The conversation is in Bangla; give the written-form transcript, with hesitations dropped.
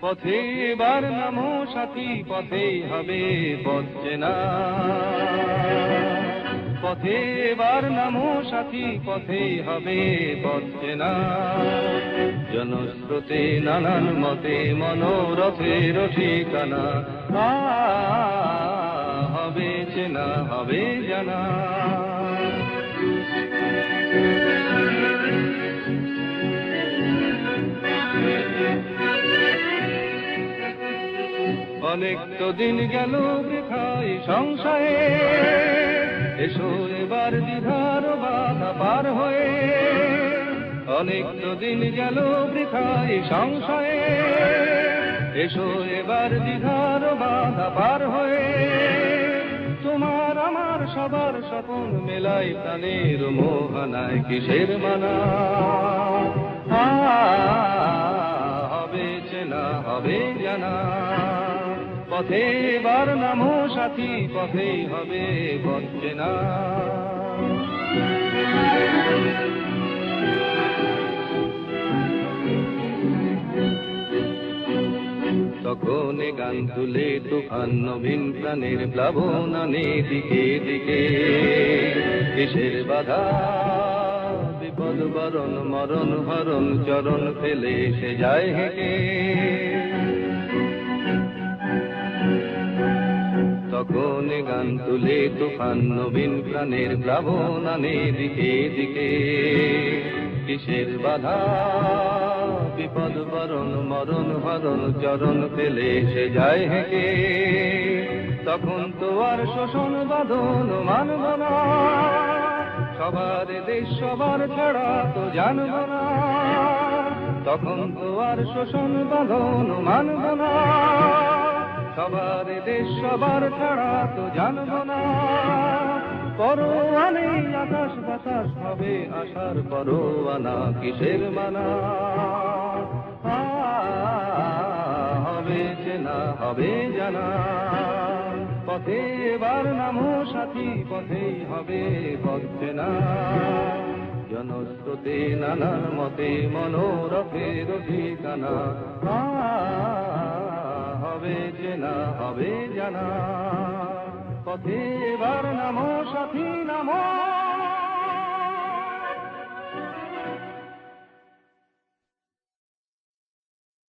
পথে এবার নামো সাথী, পথেই হবে পথ চেনা। পথে এবার নামো সাথী, পথেই হবে পথ চেনা। জনস্রোতে নানান মতে মনোরথের ঠিকানা, হবে চেনা, হবে জানা। অনেক তো দিন গেল বৃথায় সংশয়ে, এসো এবার দ্বিধার বাধা পার হয়ে। অনেক তো দিন গেল বৃথায় সংশয়ে, এসো এবার দ্বিধার বাধা পার হয়ে। তোমার আমার সবার স্বপন মেলাই প্রাণের মোহনায় কিসের মানা। হবে চেনা, হবে জানা। পথে এবার নামো সাথী, পথেই হবে পথ চেনা। তখন গান তুলে তুফান নবীন প্রাণের প্লাবন আনে দিকে দিকে। কিসের বাধা বিপদ বরণ মরণ হরণ চরণ ফেলে সে যায় হেঁটে। তখন গান তুলে তুফান নবীন প্রাণের প্লাবন আনে দিকে দিকে। কিসের বাধা বিপদ বরণ মরণ হরণ চরণ ফেলে সে যায় হেঁটে। তখন তো আর শোষণ বাঁধন মানব না, সবার দেশ সবার ছাড়া তো জানব না। তখন তো আর শোষণ বাঁধন মানব না, সবার দেশ সবার ছাড়া তো জানব না। পরোয়ানে আকাশ বাতাস হবে আশার পরোয়ানা, কিসের মানা। হবে চেনা, হবে জানা। পথে এবার নামো সাথী, পথেই হবে পথ চেনা। জনস্রোতে নানান মতে মনোরথের ঠিকানা, হবে চেনা, হবে জানা। পথে এবার নামো সাথী, নামো।